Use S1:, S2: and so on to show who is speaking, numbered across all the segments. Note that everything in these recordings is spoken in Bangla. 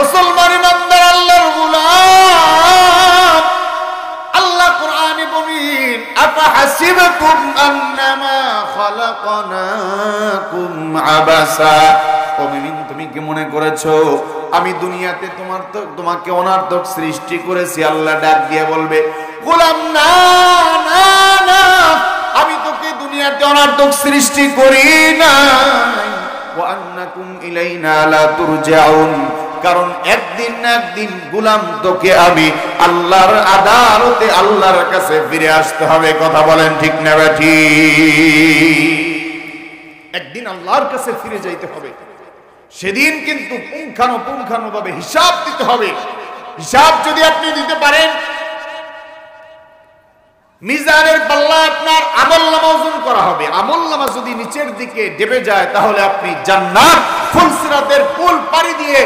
S1: মুসলমান ইমানদার আল্লাহর গোলাম, আল্লাহ কোরআনে বলেন আফাহাসিবতুম আন্নামা খালাকনাকুম আবাসা, ও মুমিন তুমি কি মনে করেছো আমি দুনিয়াতে তোমাকে অনার্থক সৃষ্টি করেছি? আল্লাহ ডাক দিয়ে বলবে গোলাম না না না, আমি তোকে দুনিয়াতে অনার্থক সৃষ্টি করি নাই। ওয়া আন্নাকুম ইলাইনা লা তুরজাউন, কারণ একদিন না একদিন গোলাম তোকে আমি আল্লাহর আদালতে আল্লাহর কাছে ফিরে আসতে হবে। কথা বলেন ঠিক না ঠিক? একদিন আল্লাহর কাছে ফিরে যাইতে হবে। সেদিন কিন্তু পুঙ্খানুপুঙ্খানুভাবে হিসাব দিতে হবে। হিসাব যদি আপনি দিতে পারেন, মিজানের পাল্লা আপনার আমলনামা ওজন করা হবে। আমলনামা যদি নিচের দিকে ডেবে যায় তাহলে আপনি জান্নাত ফুলসিরাতের পুল পাড়ি দিয়ে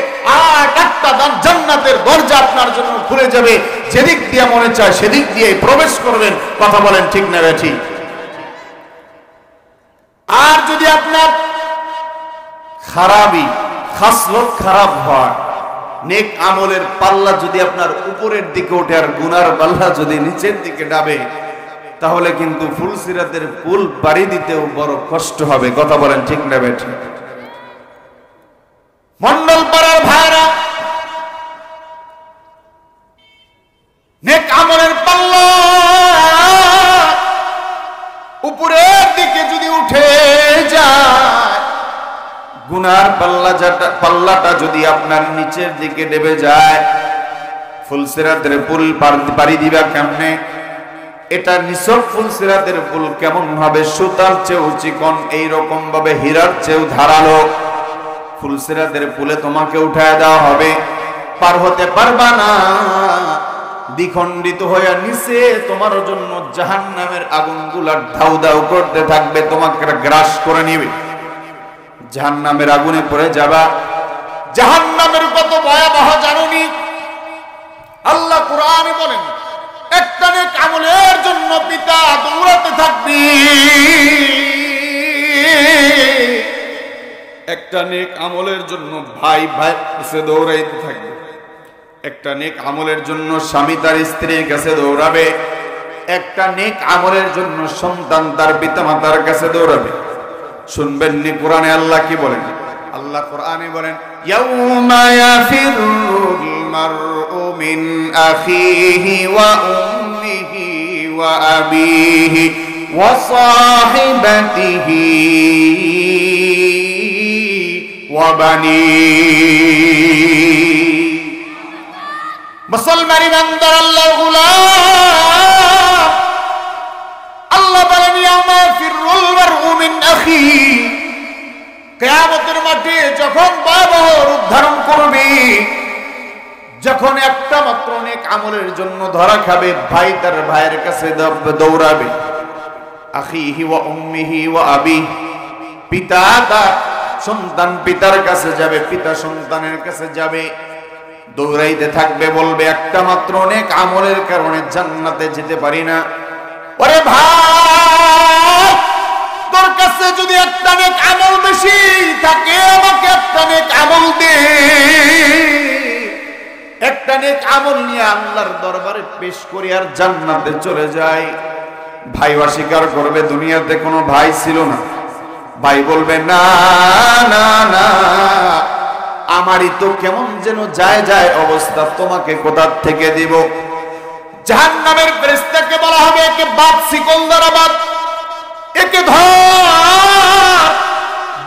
S1: একটা জান্নাতের দরজা আপনার জন্য খুলে যাবে। যেদিক দিয়ে মনে চায় সেদিক দিয়ে প্রবেশ করবেন। কথা বলেন ঠিক না ঠিক? আর যদি আপনার খাসলত খারাপ হয়, নেক আমলের পাল্লা যদি আপনার উপরের দিকে ওঠে আর গুনার পাল্লা যদি নিচের দিকে ডাবে, তাহলে কিন্তু ফুলসিরাতের পুল পাড়ি দিতেও বড় কষ্ট হবে। কথা বলেন ঠিক না ঠিক? মন্ডল পাড়ার ভাইরা, নেক আমলের পাল্লা উপরের দিকে যদি উঠে যায়, গুনার পাল্লাটা যদি আপনার নিচের দিকে ডেবে যায়, ফুলসিরাতের পুল পাড়ি দিবা কেমনে? এটা নিছক ফুলসিরাতের পুল কেমন হবে? সুতার চেয়েও চিকন, এইরকম ভাবে হীরার চেয়েও ধারালো। ফুলসিরাতের পুলে তোমাকে উঠায় দেওয়া হবে, পার হতে পারবা না। দ্বিখণ্ডিত হয়ে নিচে তোমার জন্য জাহান্নামের আগুনগুলা ধাউ ধাউ করতে থাকবে, তোমাকে গ্রাস করে নিবে। জাহান্নামের আগুনে পড়ে যাবা। জাহান্নামের কত ভয়াবহ জানুনি? আল্লাহ কোরআনে বলেন একটা নেক আমলের জন্য পিতা দৌড়াতে থাকবে, একটা নেক আমলের জন্য ভাই ভাই কাছে দৌড়াইতে থাকবে, একটা নেক আমলের জন্য স্বামী তার স্ত্রীর কাছে দৌড়াবে, একটা নেক আমলের জন্য সন্তান তার পিতামাতার কাছে দৌড়াবে। শুনবেন নি কোরআনে আল্লাহ কি বলেন? আল্লাহ কোরআনে বলেন ইয়াউমা ইয়াফিরুল মারউ মিন আখিহি ওয়া উম্মিহি ওয়া আবিহি ওয়া সাহিবাতিহি ওয়া বানিহি। মুসলমান ইমানদার আল্লাহর গোলাম, আল্লাহ বলেন ইয়াউমা ইয়াফিরুল মারউ মিন আখিহি, কিয়ামতের মাঠে যখন ভয়াবহ রূপ ধারণ করবে, যখন একটা মাত্র নেক আমলের জন্য ধরা খাবে, ভাই তার ভাইয়ের কাছে দৌড়াবে। আখিহি ওয়া উম্মিহি ওয়া আবিহি, পিতা তার সন্তান পিতার কাছে যাবে, পিতা সন্তানের কাছে যাবে, দৌড়াইতে থাকবে, বলবে একটা মাত্র নেক আমলের কারণে জান্নাতে যেতে পারি না। ওরে ভাই, তোর কাছে যদি একটা নেক আমল বেশি থাকে, আমাকে একটা নেক আমল দে। একটা নেক আমল নিয়ে আল্লাহর দরবারে পেশ করি আর জান্নাতে চলে যায়। ভাই অস্বীকার করবে দুনিয়াতে কোনো ভাই ছিল না। ভাই বলবে না না না, আমারই তো কেমন যেন যায় যায় অবস্থা, তোমাকে কোথা থেকে দিব? জাহান্নামের ফেরেশতাকে বলা হবে একে বাদ শিকল দ্বারা বাদ, একে ধর,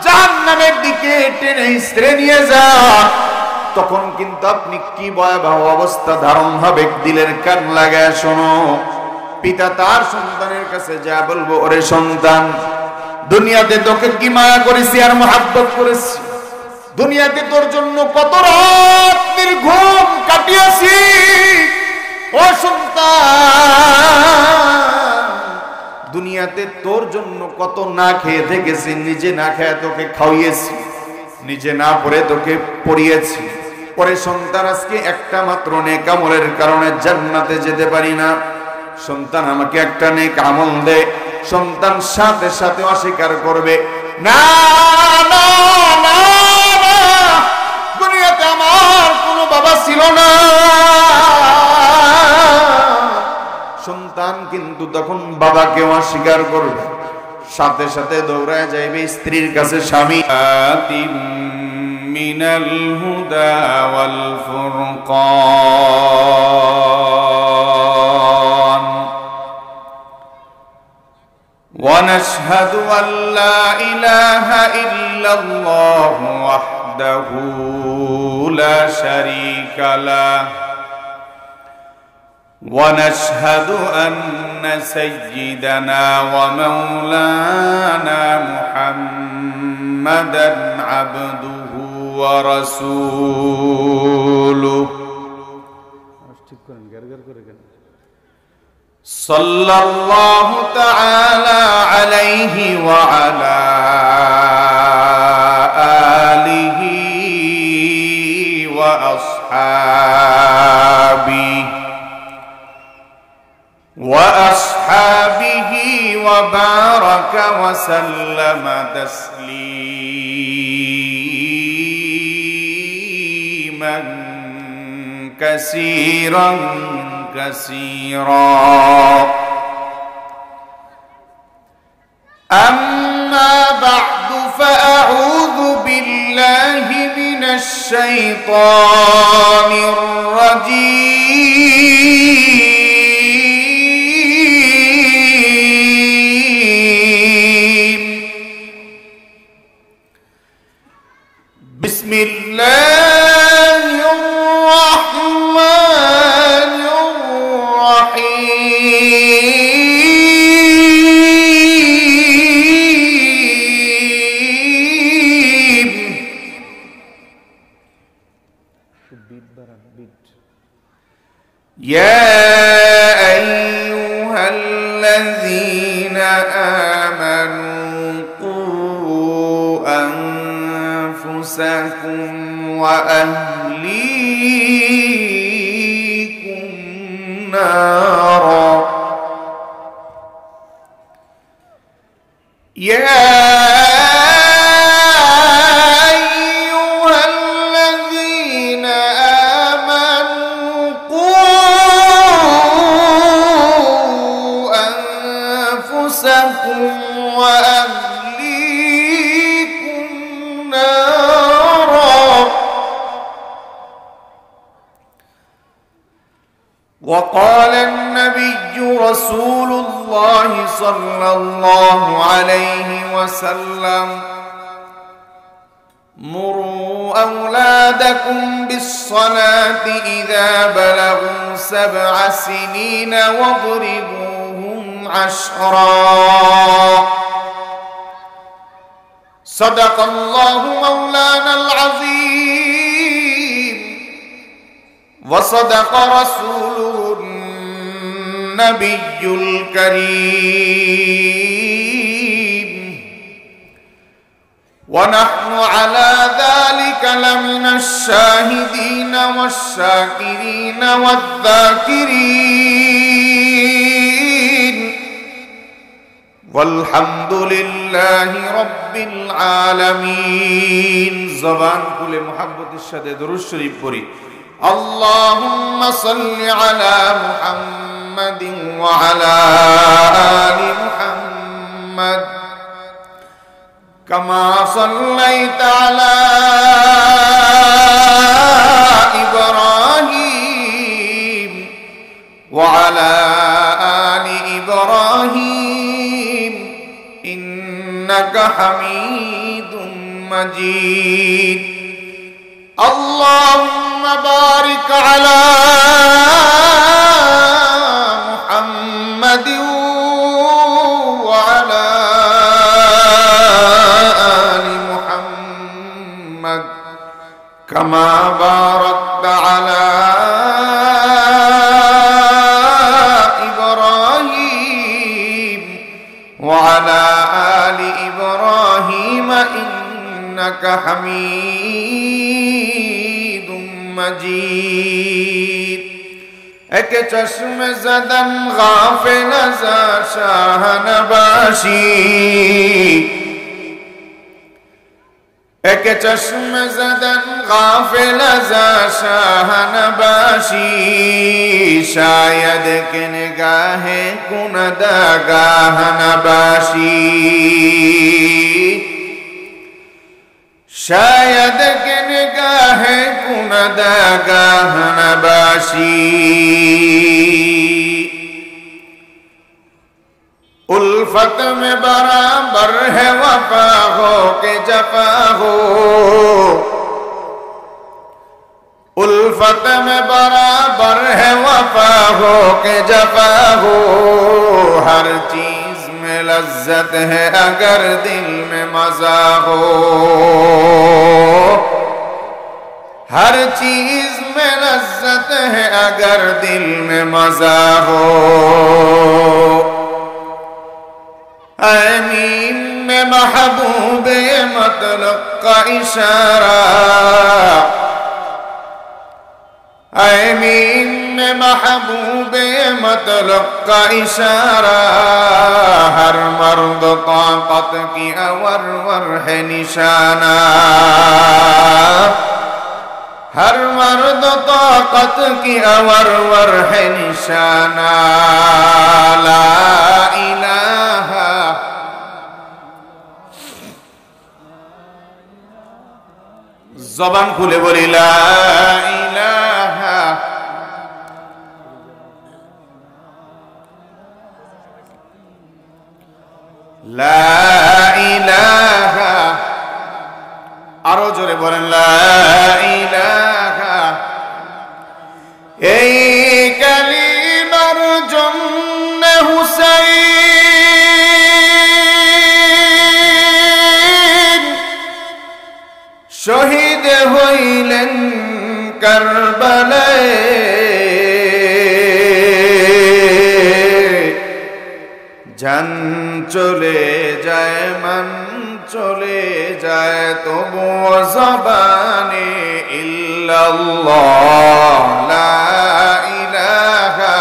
S1: জাহান্নামের দিকে টেনে হিঁচড়ে নিয়ে যা। তখন কিন্তু আপনি কি ভয়াবহ অবস্থা ধারণ হবে, দিলের কান লাগায় শোনো। পিতা তার সন্তানের কাছে যা বলবো, ওরে সন্তান, দুনিয়াতে তোকে কি মায়া করেছি আর মহাব্বত করেছি, দুনিয়াতে তোর জন্য কত রাত নির্ঘুম কাটিয়েছি। ও সন্তান, দুনিয়াতে তোর জন্য কত না খেয়ে থেকেছি, নিজে না খেয়ে তোকে খাওয়িয়েছি, নিজে না পড়ে তোকে পড়িয়েছি। পরে সন্তান, আজকে একটা মাত্র নেক আমলের কারণে জান্নাতে যেতে পারি না, সন্তান আমাকে একটা নেক আমল দে। সন্তান সাথে সাথে অস্বীকার করবে, না না না, দুনিয়াতে আমার কোনো কিন্তু তখন বাবাকেও অস্বীকার করবে, সাথে সাথে দৌড়ায় যাইবে স্ত্রীর কাছে, স্বামী মিনাল হুদা ওয়াল ফুরকান ওয়া নাশহাদু আল্লা ইলাহা ইল্লাল্লাহু ওয়াহদাহু লা শারীকা লাহু ونشهد أن سيدنا ومولانا محمدا عبده ورسوله صلى الله تعالى عليه وعلى آله وأصحابه وبارك وسلم تسليما كثيرا أما بعد فأعوذ بالله من الشيطان الرجيم بسم الله الرحمن الرحيم يا أيها الذين آمنوا قوا أنفسكم وأهليكم نارا يا أيها الذين آمنوا قوا أنفسكم وأهليكم نارا وقال النبي رسول الله صلى الله عليه وسلم مروا أولادكم بالصلاة إذا بلغوا 7 سنين واضربوهم 10 صدق الله مولانا العظيم وصدق رسوله النبي الكريم ونحن على ذلك لمن الشاهدين والشاكرين والذاكرين والحمد لله رب العالمين زبان كل محبت الشديد درود شريف پڑھی اللهم صل على محمد وعلى آل محمد كما صليت على إبراهيم وعلى آل إبراهيم إنك حميد مجيد اللهم بارك على محمد وعلى آل محمد كما باركت على إبراهيم وعلى آل إبراهيم إنك حميد مجيد ایک چشم زدن غافل ازا شاہ نباشی ایک چشم زدن غافل ازا شاہ نباشی शायद के निगाहे कुनदगाह नबाशी शायद के निगाहे कुनदगाह नबाशी उल्फत में बराबर है वफा हो के जफा हो उल्फत में बराबर है वफा हो के जफा हो हर चीज में लज्जत है अगर दिल में मजा हो हर चीज में लज्जत है अगर दिल में मजा हो आमीन में महबूबे मतलब का इशारा आमीन में महबूबे मतलब का इशारा हर मर्द ताकत की अवर है निशाना हर मर्द ताकत की अवर है निशाना ला इलाहा ज़बान खुले बोली ला इलाहा ला इलाहा आरो जोरे बोलें ला इलाहा এই কালিমার জন্য হুসাইন শহীদ হইলেন কারবালায় জান চলে যায় মান চলে যায় তবু জবানে ইল্লাল্লাহ লা ইলাহা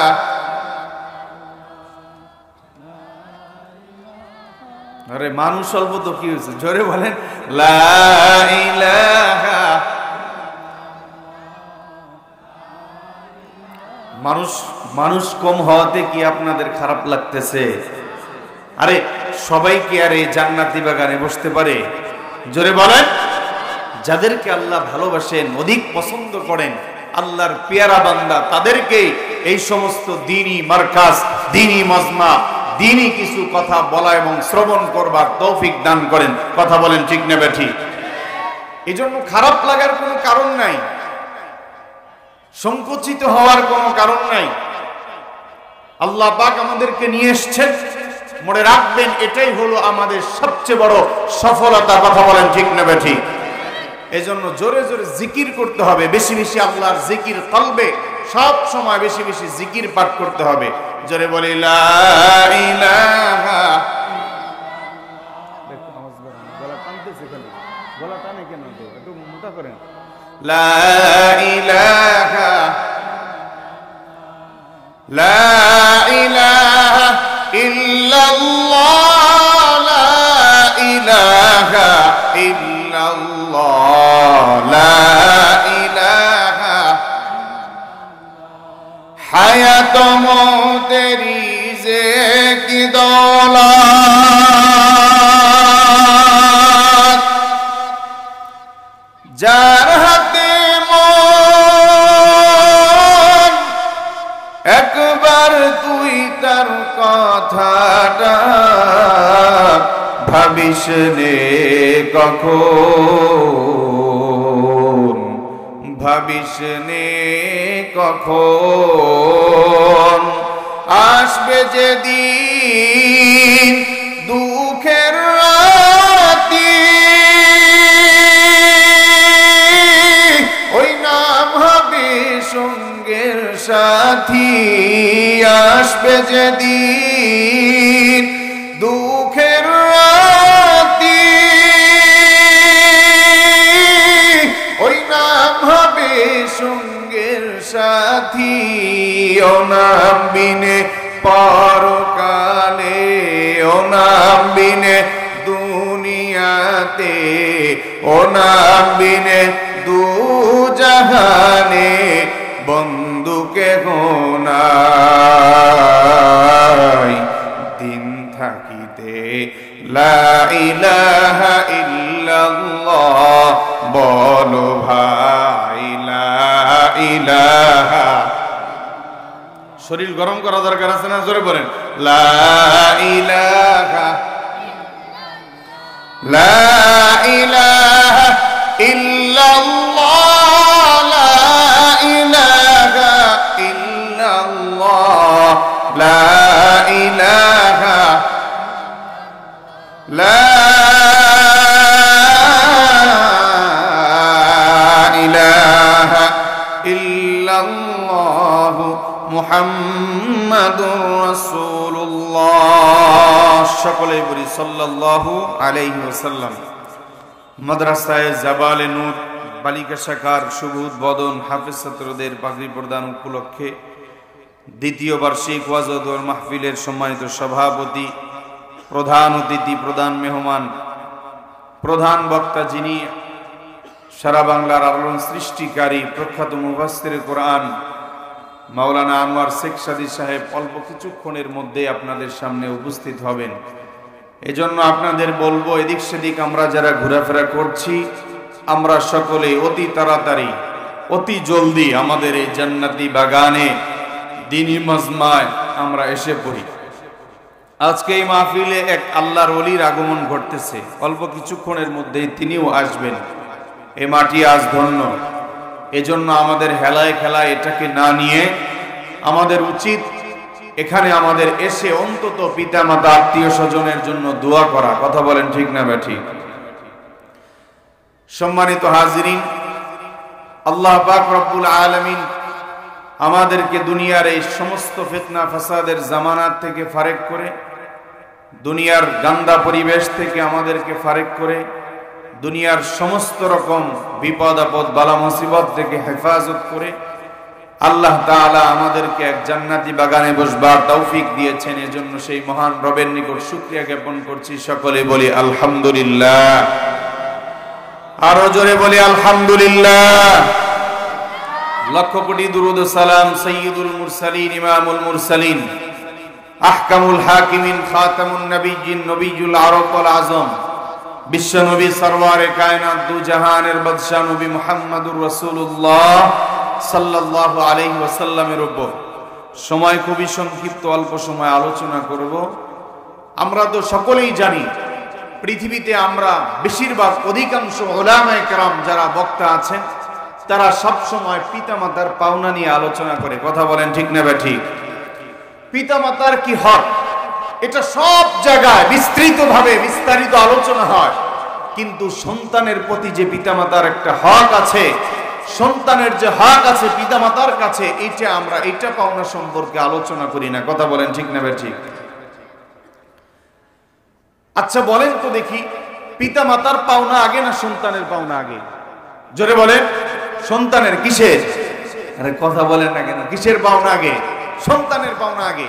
S1: আরে মানুষ অল্প তো কি হয়েছে জোরে বলেন লা ইলাহা মানুষ কম হওয়াতে কি আপনাদের খারাপ লাগতেছে আরে সবাই কি আর এই জান্নাতি বাগানে বসতে পারে জোরে বলেন যাদেরকে আল্লাহ ভালোবাসেন অধিক পছন্দ করেন আল্লাহর পেয়ারা বান্দা তাদেরকে এই সমস্ত দ্বীনি মারকাজ দ্বীনি মাজমা দ্বীনি কিছু কথা বলা এবং শ্রবণ করবার তৌফিক দান করেন কথা বলেন ঠিক না বেঠিক এজন্য খারাপ লাগার কোনো কারণ নাই সংকুচিত হওয়ার কোনো কারণ নাই আল্লাহ পাক আমাদেরকে নিয়ে এসেছেন মনে রাখবেন এটাই হলো আমাদের সবচেয়ে বড় সফলতা কথা বলেন ঠিক না বেঠিক এজন্য জোরে জোরে জিকির করতে হবে বেশি বেশি আল্লাহর জিকির কলবে সব সময় বেশি বেশি জিকির পাঠ করতে হবে জোরে বলি লা ইলাহা দেখো আওয়াজ বাড়ান গলা টানতেছে খালি গলা টানে কেন একটু মোটা করেন লা ইলাহা লা ইলাহা ইল্লাল্লাহ লা ইলাহা ইল্লাল্লাহ লা ইলাহা হায়াত মওতেরি কি দৌলত যার হাতে মন একবার তুই তার কথাটা ভাবিস নে কখন ভাবিস নে কখন আসবে যেদিন দুঃখের রাতি ওই নাম হবে সঙ্গের সাথী আসবে যেদিন দুঃখের রাতি ওই নাম হবে সঙ্গের সাথী ও নাম বিনে পরকালে ও নাম বিনে দুনিয়াতে ও নাম বিনে দু জাহানে বন্ধ কেহ নাই, দিন থাকিতে লা ইলাহা ইল্লাল্লাহ বলো ভাই লা ইলাহা। শরীর গরম করা দরকার আছে না? জোরে বলেন লা ইলাহা, লা ইলাহা ইল্লাল্লাহ, লা ইলাহা ইল্লাল্লাহ, লা ইলাহা, লা ইলাহা ইল্লাল্লাহ মুহাম্মাদুর রাসূলুল্লাহ। সকলেই বলি সাল্লাল্লাহু আলাইহি ওয়াসাল্লাম। মাদ্রাসায়ে জাবালে নূর বালিকা শাখার শুভ উদ্বোধন হাফেজ ছাত্রদের পাগড়ি প্রদান উপলক্ষে দ্বিতীয় বার্ষিক ওয়াজ ও দোয়া মাহফিলের সম্মানিত সভাপতি, প্রধান অতিথি, প্রধান মেহমান, প্রধান বক্তা যিনি সারা বাংলার আলোড়ন সৃষ্টিকারী প্রখ্যাত মুফাসসিরে কোরআন মাওলানা আনোয়ার শেখ সাদী সাহেব অল্প কিছুক্ষণের মধ্যে আপনাদের সামনে উপস্থিত হবেন। এজন্য আপনাদের বলবো, এদিক সেদিক আমরা যারা ঘোরাফেরা করছি, আমরা সকলে অতি তাড়াতাড়ি অতি জলদি আমাদের এই জান্নাতি বাগানে দ্বীনি মাজমায় আমরা এসে পড়ি। আজকে এই মাহফিলে এক আল্লাহর ওলির আগমন ঘটতেছে, অল্প কিছুক্ষণের মধ্যেই তিনিও আসবেন। এ মাটি আজ ধন্য। এজন্য আমাদের হেলায় খেলায় এটাকে না নিয়ে আমাদের উচিত এখানে আমাদের এসে অন্তত পিতা মাতা আত্মীয় স্বজনের জন্য দোয়া করা। কথা বলেন ঠিক না ব্যাঠিক? সম্মানিত হাজিরিন, আল্লাহ পাক রব্বুল আলামিন আমাদেরকে দুনিয়ার এই সমস্ত ফিতনা ফাসাদের জামানাত থেকে ফারেক করে, দুনিয়ার গান্দা পরিবেশ থেকে আমাদেরকে ফারেক করে, দুনিয়ার সমস্ত রকম বিপদ আপদ বালা মুসিবত থেকে হেফাজত করে আল্লাহ তাআলা আমাদেরকে এক জান্নাতি বাগানে বসবার তৌফিক দিয়েছেন। এজন্য সেই মহান রবের নিকট শুকরিয়া জ্ঞাপন করছি। সকলে বলি আলহামদুলিল্লাহ। আরো জোরে বলি আলহামদুলিল্লাহ। লক্ষ কোটি দুরূদ ও সালাম সাইয়্যিদুল মুরসালিন, ইমামুল মুরসালিন, আহকামুল হাকিমিন, খাতামুন নবিয়্যিন, নবিয়্যুল আরব ওয়াল আজম, বিশ্ব নবী সরওয়ারে কায়নাত, দু জাহানের বাদশা নবী মুহাম্মদুর রাসূলুল্লাহ সাল্লাল্লাহু আলাইহি ওয়াসাল্লামের উপর। সময় খুবই সংক্ষিপ্ত, অল্প সময় আলোচনা করব। আমরা তো সকলেই জানি পৃথিবীতে আমরা বেশিরভাগ অধিকাংশ উলামায়ে কেরাম যারা বক্তা আছেন তারা সব সময় পিতামাতার পাওনা নিয়ে আলোচনা করে। কথা বলেন ঠিক না ব্যাঠিক? পিতামাতার কি হক, এটা সব জায়গায় বিস্তৃতভাবে বিস্তারিত আলোচনা হয়, কিন্তু সন্তানের প্রতি যে পিতামাতার একটা হক আছে, সন্তানের যে হক আছে পিতামাতার কাছে, এটা পাওনা সম্পর্কে আলোচনা করি না। কথা বলেন ঠিক না ব্যাঠিক? আচ্ছা বলেন তো দেখি, পিতামাতার পাওনা আগে না সন্তানের পাওনা আগে? জোরে বলেন। সন্তানের। কিসের? আরে কথা বলেন না কেন? কিসের পাওনা আগে? সন্তানের পাওনা আগে।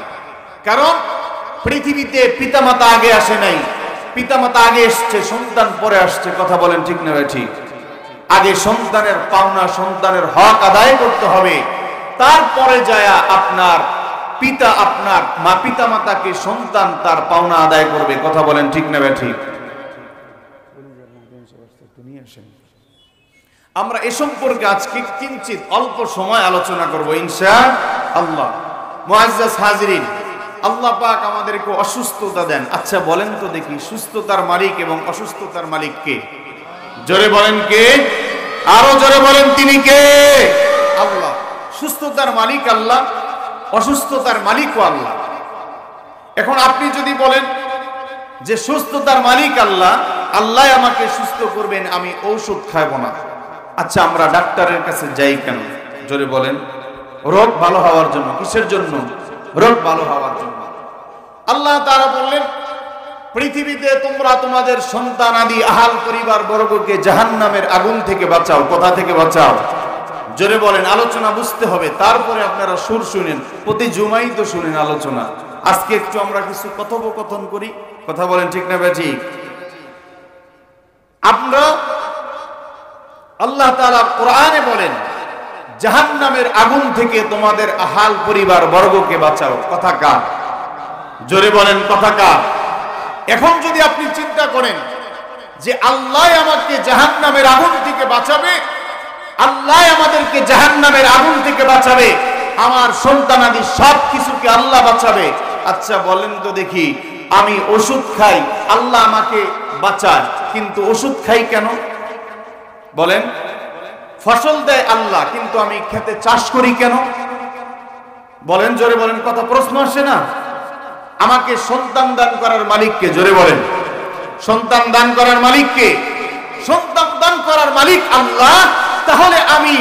S1: কারণ পৃথিবীতে পিতামাতা আগে আসে নাই, পিতামাতা আগে এসছে, সন্তান পরে আসছে। কথা বলেন ঠিক না ঠিক? আগে সন্তানের পাওনা, সন্তানের হক আদায় করতে হবে, তারপরে যায় আপনার পিতা, আপনার মা পিতা মাতাকে সন্তান তার পাওনা আদায় করবে। কথা বলেন ঠিক না ঠিক? আমরা এ সম্পর্কে আজকে কিঞ্চিত অল্প সময় আলোচনা করব ইনশাআল্লাহ। মুআজ্জাজ হাজিরিন, আল্লাহ পাক আমাদেরকে অসুস্থতা দেন। আচ্ছা বলেন তো দেখি, সুস্থতার মালিক এবং অসুস্থতার মালিক কে? জোরে বলেন কে? আরো জোরে বলেন তিনি কে? আল্লাহ। সুস্থতার মালিক আল্লাহ, অসুস্থতার মালিকও আল্লাহ। এখন আপনি যদি বলেন যে সুস্থতার মালিক আল্লাহ, আল্লাহ আমাকে সুস্থ করবেন, আমি ঔষধ খাবো না, আচ্ছা আমরা ডাক্তারের কাছে যাই কেন? জোরে বলেন। রোগ ভালো হওয়ার জন্য। কিসের জন্য? রোগ ভালো হওয়ার জন্য। আল্লাহ তাআলা বললেন, পৃথিবীতে তোমরা তোমাদের সন্তান আদি আহাল পরিবার বর্গকে জাহান্নামের আগুন থেকে বাঁচাও। কোথা থেকে বাঁচাও? জোরে বলেন। আলোচনা বুঝতে হবে, তারপরে আপনারা সুর শুনেন। প্রতি জুমাই তো শুনেন আলোচনা। আজকে একটু আমরা কিছু কথোপকথন করি। কথা বলেন ঠিক না ঠিক? আমরা আল্লাহ তাআলা কোরআনে বলেন জাহান্নামের আগুন থেকে তোমাদের আহাল পরিবার বর্গকে বাঁচাও। কথা কার? জোরে বলেন কথা কার? এখন যদি আপনি চিন্তা করেন যে আল্লাহ আমাকে জাহান্নামের আগুন থেকে বাঁচাবে, আল্লাহ আমাদেরকে জাহান্নামের আগুন থেকে বাঁচাবে, আমার সন্তানাদি সব কিছুকে আল্লাহ বাঁচাবে। আচ্ছা বলেন তো দেখি, আমি ওষুধ খাই, আল্লাহ আমাকে বাঁচায়, কিন্তু ওষুধ খাই কেন? বলেন। ফসল দেয় আল্লাহ, কিন্তু আমি খেতে চাষ করি কেন? বলেন, জোরে বলেন কথা। প্রশ্ন আসে না? আমাকে সন্তান দান করার মালিককে? জোরে বলেন। সন্তান দান করার মালিককে? সন্তান দান করার মালিক আল্লাহ। তাহলে আমি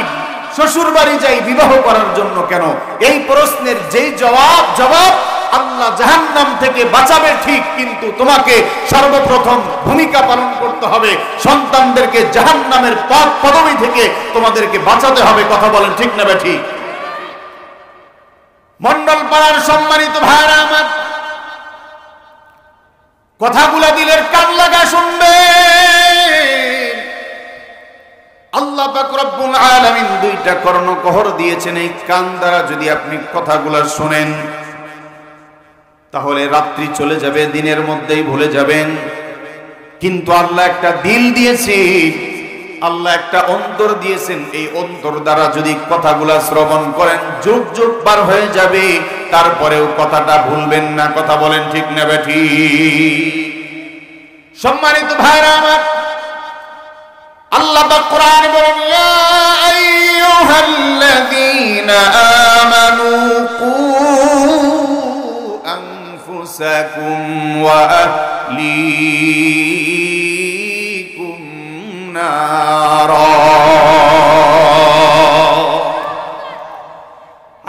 S1: শ্বশুর বাড়ি যাই বিবাহ করার জন্য কেন? এই প্রশ্নের যেই জবাব আল্লাহ জাহান্নাম থেকে বাঁচাবে ঠিক, কিন্তু তোমাকে সর্বপ্রথম ভূমিকা পালন করতে হবে, সন্তানদেরকে জাহান্নামের পদ পদবি থেকে তোমাদেরকে বাঁচাতে হবে। কথা বলেন ঠিক না বেঠিক? মন্ডল পাড়ার সম্মানিত ভাইরা আমার, কথাগুলা দিলের কান লাগা শুনবেন। আল্লাহ পাক রব্বুল আলামিন দুইটা কর্ণকহর দিয়েছেন। এই কান দ্বারা যদি আপনি কথাগুলা শুনেন, তাহলে রাত্রি চলে যাবে, দিনের মধ্যেই ভুলে যাবেন। কিন্তু আল্লাহ একটা দিল দিয়েছে, আল্লাহ একটা অন্তর দিয়েছেন। এই অন্তর দ্বারা যদি কথাগুলা শ্রবণ করেন, যুগ যুগ পার হয়ে যাবে, তারপরেও কথাটা ভুলবেন না। কথা বলেন ঠিক না বেঠিক? সম্মানিত ভাইরা আমার, আল্লাহ পাক কোরআনে বলেন, ইয়া আইয়ুহাল্লাযীনা আমানু কু আনফুসাকুম ওয়া আহলিকুম নারা।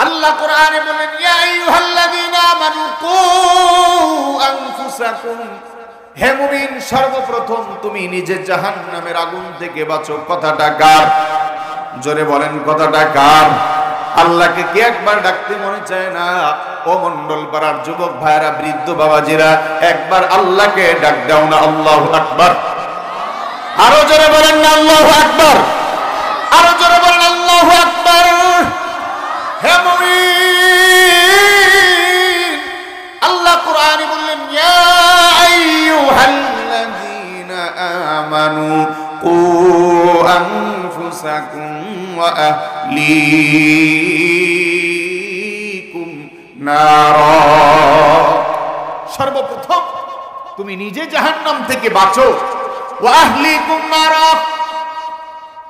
S1: আল্লাহ কোরআনে বলেন, ইয়া আইয়ুহাল্লাযীনা আমানু কু আনফুসাকুম, হে মুমিন, সর্বপ্রথম তুমি নিজে জাহান্নামের আগুন থেকে বাঁচো। কথাটা কার? জোরে বলেন কথাটা কার? আল্লাহকে কি একবার ডাকতে মনে চায় না? ও মন্ডল পাড়ার যুবক ভাইরা, বৃদ্ধ বাবাজিরা, একবার আল্লাহকে ডাক দাও না। আল্লাহু আকবার। আরো জোরে বলেন না আল্লাহু আকবার। আরো জোরে বলেন আল্লাহু আকবার। হে মুমিন, আল্লাহ কোরআনে বললেন, ইয়া আইয়ুহাল্লাযীনা আমানু কু আনফুসাকুম ওয়া আহলিকুম নারা। সর্বপ্রথম তুমি নিজে জাহান্নাম থেকে বাঁচো। ওয়া আহলিকুম নারা,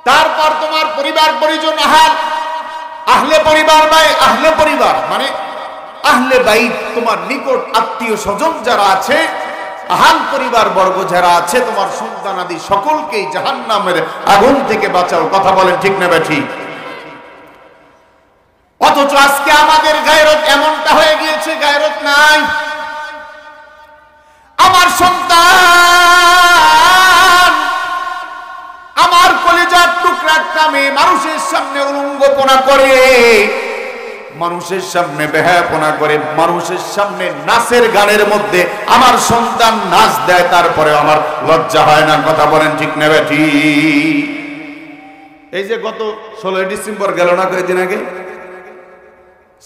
S1: তারপর তোমার পরিবার পরিজন, আহলে পরিবার আহলে পরিবার মানে আহলে বাইত, তোমার নিকট আত্মীয় স্বজন যারা আছে, আহাল পরিবার বর্গ যারা আছে, তোমার সন্তানাদি সকলকেই জাহান্নামের আগুন থেকে বাঁচাও। কথা বলেন ঠিক না বেঠিক? অথচ আজকে আমাদের গায়রত এমনটা হয়ে গিয়েছে, গায়রত নাই। আমার সন্তান, আমার কলিজার টুকরা একটা মেয়ে মানুষের সামনে উলঙ্গপনা করে, মানুষের সামনে বেহায়াপনা করে, মানুষের সামনে নাচের গানের মধ্যে আমার সন্তান নাচ দেয়, তারপরে আমার লজ্জা হয় না। কথা বলেন ঠিক না বেঠিক? এই যে গত 16 ডিসেম্বর গেল না কয়েকদিন আগে,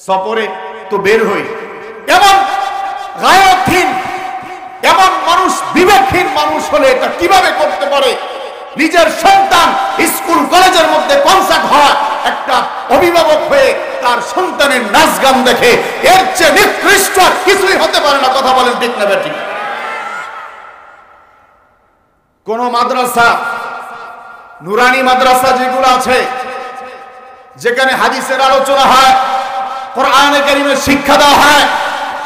S1: সফরে তো বের হই, এমন গায়রতহীন, এমন মানুষ, বিবেকহীন মানুষ হলে এটা কিভাবে করতে পারে? নিজের সন্তান স্কুল কলেজের মধ্যে কনসার্ট হয়, একটা অভিভাবক হয়ে তার সন্তানের নাচ গান দেখে, এর চেয়ে নিকৃষ্ট কিছুই হতে পারে না। কথা বলেন ঠিক না বেঠিক? কোন মাদ্রাসা, নুরানি মাদ্রাসা যেগুলো আছে, যেখানে হাদিসের আলোচনা হয়, কোরআনে কারীমের শিক্ষা দেওয়া হয়,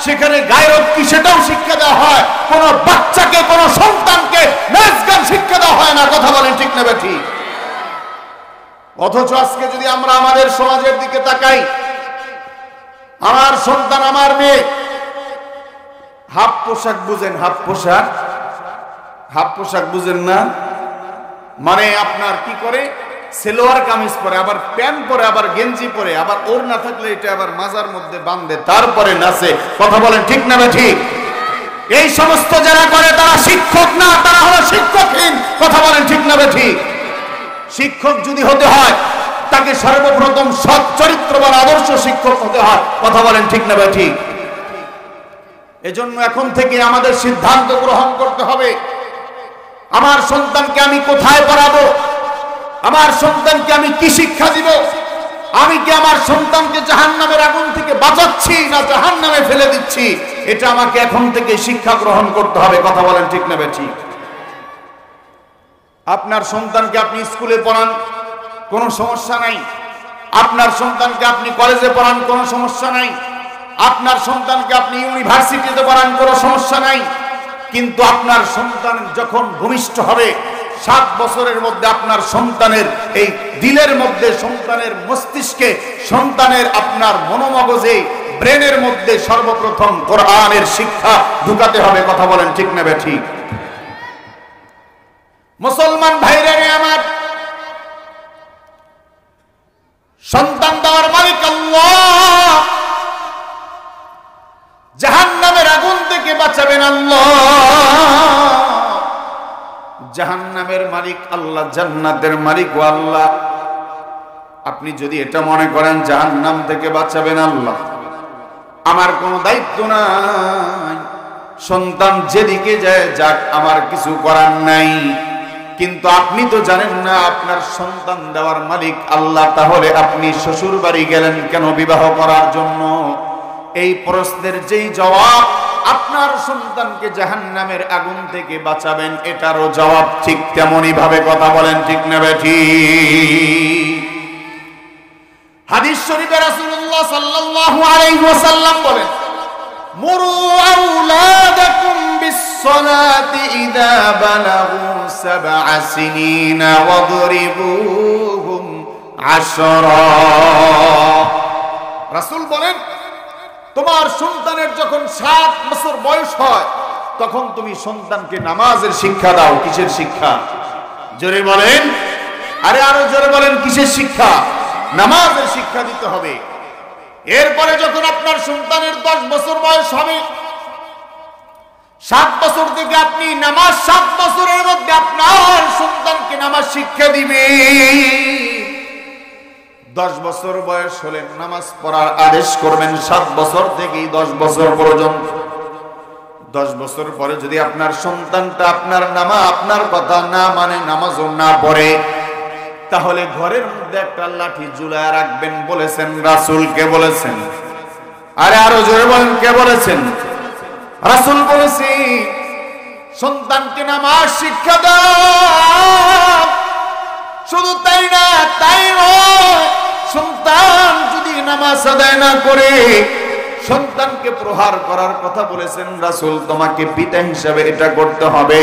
S1: সেখানে গায়রত কি সেটাও শিক্ষা দেওয়া হয়। কোন বাচ্চাকে, কোন সন্তানকে নাচ গান শিক্ষা দেওয়া হয় না। কথা বলেন ঠিক না বেঠিক? অথচ আজকে যদি আমরা আমাদের সমাজের দিকে তাকাই, আমার সন্তান, আমার মেয়ে হাফ পোশাক বুঝেন? হাফ পোশাক বুঝেন না? মানে আপনার কি করে, সেলোয়ার কামিজ পরে, আবার প্যান্ট পরে, আবার গেঞ্জি পরে, আবার ওর না থাকলে এটা আবার মাজার মধ্যে বাঁধে, তারপরে নাচে। কথা বলেন ঠিক না বেঠিক? এই সমস্ত যারা করে তারা শিক্ষক না, তারা হলো শিক্ষকহীন। কথা বলেন ঠিক না বেঠিক? শিক্ষক যদি হতে হয় তাকে সর্বপ্রথম সৎ চরিত্রবান আদর্শ শিক্ষক হতে হয়। কথা বলেন ঠিক না ভাই ঠিক? এজন্য এখন থেকে আমাদের সিদ্ধান্ত গ্রহণ করতে হবে, আমার সন্তানকে আমি কোথায় পড়াবো, আমার সন্তানকে আমি কি শিক্ষা দিব, আমি কি আমার সন্তানকে জাহান্নামের আগুন থেকে বাঁচাচ্ছি না জাহান্নামে ফেলে দিচ্ছি, এটা আমাকে এখন থেকে শিক্ষা গ্রহণ করতে হবে। কথা বলেন ঠিক না বেঠিক? আপনার সন্তানকে আপনি স্কুলে পড়ান, কোনো সমস্যা নাই। আপনার সন্তানকে আপনি কলেজে পড়ান, কোনো সমস্যা নাই। আপনার সন্তানকে আপনি ইউনিভার্সিটিতে পড়ান, কোনো সমস্যা নাই। কিন্তু আপনার সন্তান যখন ভূমিষ্ঠ হবে, 7 বছরের মধ্যে আপনার সন্তানের এই দিলের মধ্যে, সন্তানের মস্তিষ্কে, সন্তানের আপনার মনোমগজে, ব্রেনের মধ্যে সর্বপ্রথম কোরআনের শিক্ষা ঢুকাতে হবে। কথা বলেন ঠিক না বেঠিক? মুসলমান ভাইরা রে আমার, সন্তান দেওয়ার মালিক আল্লাহ, জাহান্নামের আগুন থেকে বাঁচাবেন আল্লাহ। জাহান্নামের মালিক আল্লাহ, জান্নাতের মালিক ও আল্লাহ। আপনি যদি এটা মনে করেন জাহান্নাম থেকে বাঁচাবেন আল্লাহ, আমার কোনো দায়িত্ব নাই, সন্তান যেদিকে যায় যাক, আমার কিছু করার নাই। কিন্তু আপনি তো জানেন না আপনার সন্তান দেওয়ার মালিক আল্লাহ, তাহলে আপনি শ্বশুর বাড়ি গেলেন কেন বিবাহ করার জন্য? এই প্রশ্নের যেই জবাব, আপনার সন্তানকে জাহান্নামের আগুন থেকে বাঁচাবেন, এটারও জবাব ঠিক তেমনই ভাবে। কথা বলেন ঠিক না বেঠিক? হাদিস শরীফে রাসূলুল্লাহ সাল্লাল্লাহু আলাইহি ওয়াসাল্লাম বলেন, মুরু আওলাদাকুম বিস-সালাতি ইযা বালাগু 7 সিনিনা ওয়াদরিবুহুম 10। রাসূল বলেন, তোমার সন্তানের যখন 7 বছর বয়স হয়, তখন তুমি সন্তানকে নামাজের শিক্ষা দাও। কিসের শিক্ষা? জোরে বলেন, আরে আরো জোরে বলেন, কিসের শিক্ষা? নামাজের শিক্ষা দিতে হবে। এরপরে যখন আপনার সন্তানের 10 বছর বয়স হবে, 7 বছর থেকে আপনি নামাজ, 7 বছরের মধ্যে আপনার সন্তানকে নামাজ শিক্ষা দিবে। 10 বছর বয়স হলে নামাজ পড়ার আদেশ করবেন, 7 বছর থেকে 10 বছর পর্যন্ত। 10 বছর পরে যদি আপনার সন্তানটা আপনার কথা না মানে, নামাজও না পড়ে, তাহলে ঘরের মধ্যে একটা লাঠি ঝুলায় রাখবেন। বলেছেন রাসূল, কে বলেছেন? আরে আরো জোরে বলেন, কে বলেছেন? রাসূল বলেছে, সন্তানকে নামাজ শিক্ষা দাও। শুধু তাই না, তাই নয়, সন্তান যদি নামাজ আদায় না করে, সন্তানকে প্রহার করার কথা বলেছেন রাসূল। তোমাকে পিতা হিসাবে এটা করতে হবে।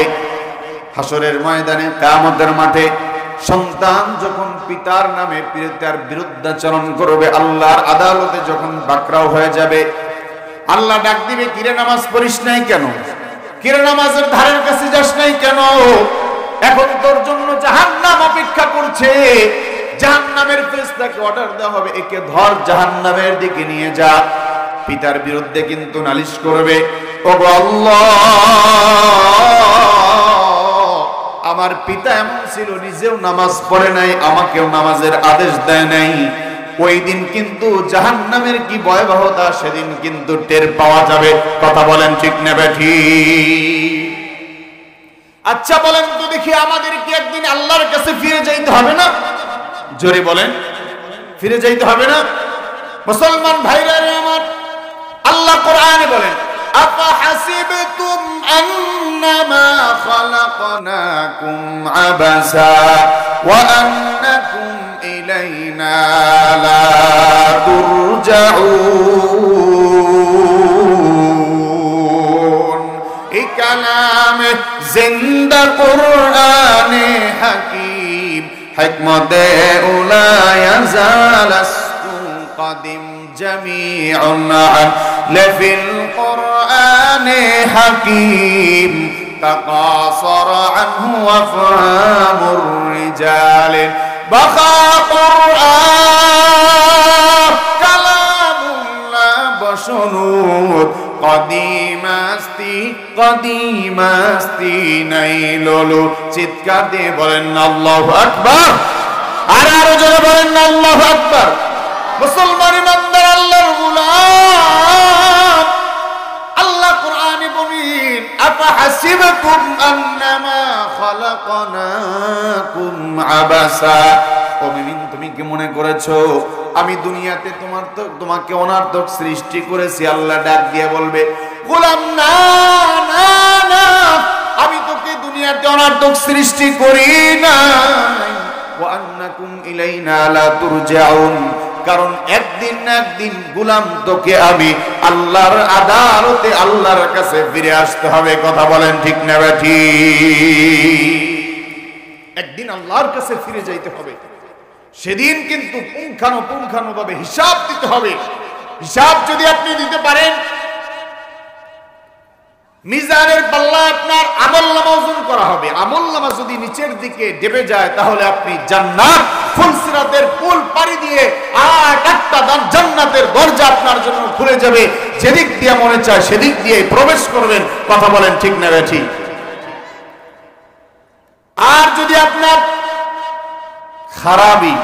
S1: হাসরের ময়দানে, কিয়ামতের মাঠে সন্তান যখন পিতার নামে পিতার বিরুদ্ধাচরণ করবে, আল্লাহর আদালতে যখন বাকরাও হয়ে যাবে, আল্লাহ ডাক দিবে, কিরে নামাজ পড়িস নাই কেন? কিরে নামাজের ধারের কাছে যাস নাই কেন? এখন তোর জন্য জাহান্নাম অপেক্ষা করছে। জাহান্নামের ফেরেশতাকে অর্ডার দেওয়া হবে, একে ধর, জাহান্নামের দিকে নিয়ে যা। পিতার বিরুদ্ধে কিন্তু নালিশ করবে, ওগো আল্লাহ, আমার পিতা এমন ছিল, নিজেও নামাজ পড়ে নাই, আমাকেও নামাজের আদেশ দেয় নাই। ওই দিন কিন্তু জাহান্নামের কি ভয়াবহতা, সেদিন কিন্তু টের পাওয়া যাবে। কথা বলেন ঠিক না বেঠিক? আচ্ছা বলেন তো দেখি, আমাদের কি একদিন আল্লাহর কাছে ফিরে যাইতে হবে না? জোরে বলেন, ফিরে যাইতে হবে না? মুসলমান ভাইরা আমার, আল্লাহ কোরআনে বলেন, আফা হাসিবতুম আন্নামা খালাকনাকুম আবাসা ওয়া আন্নাকুম ইলাইনা লা তুরজাউন। এই কালামে জিন্দা কুরআনে হাকিম, হিকমতে উলা ইয়াজালাসু কাদিম জামিউন লফিল কুরআনে হাকিম তাকাসর আনহু আফহামুর রিজাল বাকা কুরআন কালামুল্লাহ বশনুত কদিমাস্তি নাই লোলো। চিৎকার দিয়ে বলেন আল্লাহু আকবার। আর আরো জোরে বলেন না আল্লাহু আকবার। মুসলমান ইমানদার আল্লাহর গোলাম, আল্লাহ কোরআনে বলেন আফা হাসিবতুম আন্নামা খালাকনাকুম আবাসা, ও মুমিন তুমি কি মনে করেছো আমি দুনিয়াতে তোমাকে অনার্থক সৃষ্টি করেছি? আল্লাহ ডাক দিয়ে বলবে গোলাম না না না, আমি তোকে দুনিয়াতে অনার্থক সৃষ্টি করি নাই। ওয়া আন্নাকুম ইলাইনা লা তুরজাউন, কারণ একদিন না একদিন গোলাম তোকে আমি আল্লাহর আদালতে আল্লাহর কাছে ফিরে আসতে হবে। কথা বলেন ঠিক না ঠিক? একদিন আল্লাহর কাছে ফিরে যাইতে হবে। সেদিন কিন্তু পুঙ্খানুপুঙ্খানুভাবে হিসাব দিতে হবে। হিসাব যদি আপনি দিতে পারেন, মিজানের পাল্লা আপনার আমলনামা ওজন করা হবে। আমলনামা যদি নিচের দিকে ডেবে যায় তাহলে আপনি জান্নাত ফুলসিরাতের পুল পাড়ি দিয়ে আর একটা জান্নাতের দরজা আপনার জন্য খুলে যাবে। যেদিক দিয়ে মনে চায় সেদিক দিয়ে প্রবেশ করবেন। কথা বলেন ঠিক না ঠিক? আর যদি আপনার খারাপই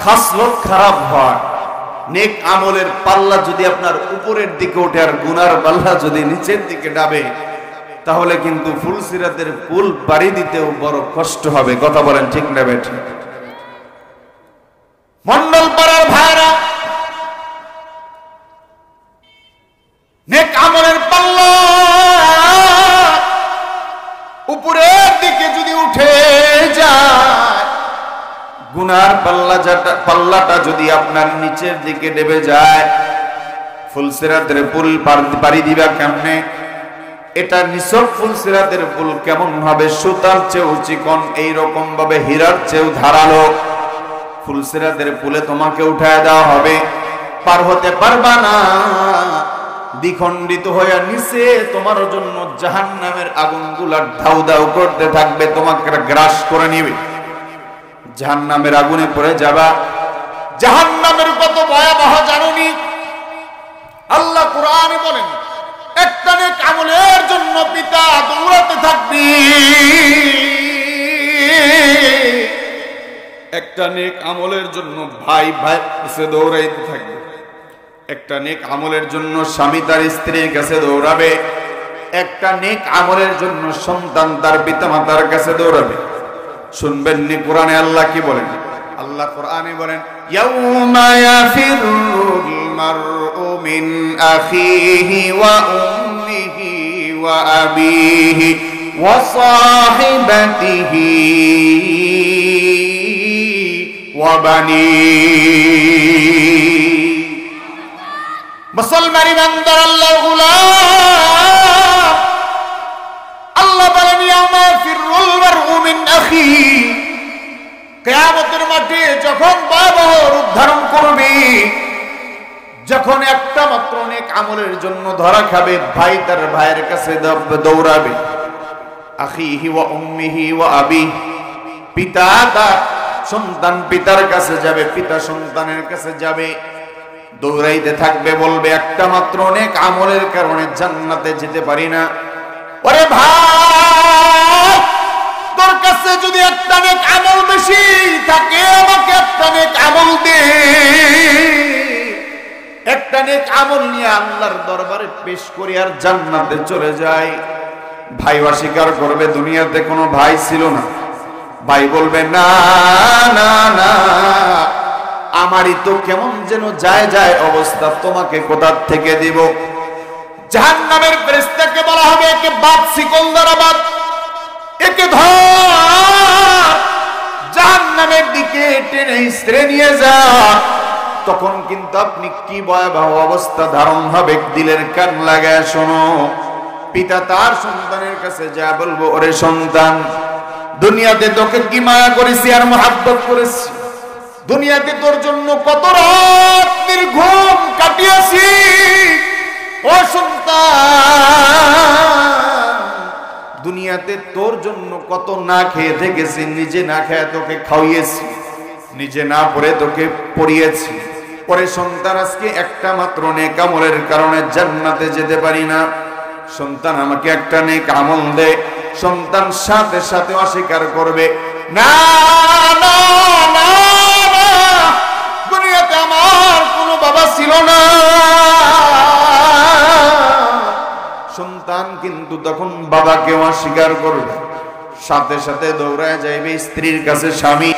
S1: খাসলত খারাপ হয়, নেক আমলের পাল্লা যদি আপনার উপরের দিকে ওঠে আর গুনার পাল্লা যদি নিচের দিকে ডাবে, তাহলে কিন্তু ফুলসিরাতের পুল পাড়ি দিতেও বড় কষ্ট হবে। কথা বলেন ঠিক না বেঠি? মন্ডল পাড়ার ভাইরা, নেক আমলের পাল্লা উপরের দিকে যদি উঠে যায়, গুনার পাল্লাটা যদি আপনার নিচের দিকে ডেবে যায়, ফুলসিরাতের পুল পাড়ি দিবা কেমনে? এটা নিছক ফুলসিরাতের পুল কেমন হবে? সুতার চেয়েও চিকন, এইরকম ভাবে হীরার চেয়েও ধারালো। ফুলসিরাতের পুলে তোমাকে উঠায় দেওয়া হবে, পার হতে পারবা না। দ্বিখণ্ডিত হয়ে নিচে তোমার জন্য জাহান্নামের আগুনগুলা ধাউ ধাউ করতে থাকবে, তোমাকে গ্রাস করে নিবে। জাহান্নামের আগুনে পড়ে যাবা। জাহান্নামের কত ভয়াবহ জানুনি? আল্লাহ কোরআনে বলেন একটা নেক আমলের জন্য পিতা দৌড়াতে থাকবি, একটা নেক আমলের জন্য ভাই ভাই কাছে দৌড়াইতে থাকবে, একটা নেক আমলের জন্য স্বামী তার স্ত্রীর কাছে দৌড়াবে, একটা নেক আমলের জন্য সন্তান তার পিতামাতার কাছে দৌড়াবে। শুনবেন নি কোরআনে আল্লাহ কি বলেন? আল্লাহ কোরআনে বলেন ইয়াউমা ইয়াফিরুল মারউ মিন আখিহি ওয়া উম্মিহি ওয়া আবিহি ওয়া সাহিবাতিহি ওয়া বানিহি। মুসলমান ইমানদার আল্লাহর গোলাম, আল্লাহ বলেন ইয়াউমা ইয়াফিরুল মারউ মিন আখিহি, কিয়ামতের মাঠে যখন ভয়াবহ রূপ ধারণ করবে, যখন একটা মাত্র নেক আমলের জন্য ধরা খাবে, ভাই তার ভাইয়ের কাছে দৌড়াবে। আখিহি ওয়া উম্মিহি ওয়া আবিহি, পিতা তার সন্তান পিতার কাছে যাবে, পিতা সন্তানের কাছে যাবে, দৌড়াইতে থাকবে, বলবে একটা মাত্র নেক আমলের কারণে জান্নাতে যেতে পারি না। ওরে ভাই, তোর কাছে যদি একটা নেক আমল বেশি থাকে আমাকে একটা নেক আমল দে। একটা নেক আমল নিয়ে আল্লাহর দরবারে পেশ করি আর জান্নাতে চলে যায়। ভাই অস্বীকার করবে দুনিয়াতে কোনো ভাই ছিল না। ভাই বলবে না না না, আমারই তো কেমন যেন যায় যায় অবস্থা, তোমাকে কোথা থেকে দিব? জাহান্নামের ফেরেশতাকে বলা হবে একে বাদ, শিকল দ্বারা বাদ, একে ধর, জাহান্নামের দিকে টেনে হিঁচড়ে নিয়ে যা। তখন কিন্তু আপনি কি ভয়াবহ অবস্থা ধারণ হবে, দিলের কান লাগায় শোনো। পিতা তার সন্তানের কাছে যা বলবো, ওরে সন্তান, দুনিয়াতে তোকে কি মায়া করেছি আর মহাব্বত করেছি, দুনিয়াতে তোর জন্য কত রাত নির্ঘুম কাটিয়েছি। ও সন্তান, দুনিয়াতে তোর জন্য কত না খেয়ে থেকেছি, নিজে না খেয়ে তোকে খাওয়িয়েছি, নিজে না পড়ে তোকে পড়িয়েছি। পরে সন্তান, আজকে একটা মাত্র নেক আমলের কারণে জান্নাতে যেতে পারি না, সন্তান আমাকে একটা নেক আমল দে। সন্তান সাথে সাথে অস্বীকার করবে, না না না কিন্তু তখন বাবাকেও অস্বীকার করবে, সাথে সাথে দৌড়ায় যাইবে স্ত্রীর কাছে, স্বামী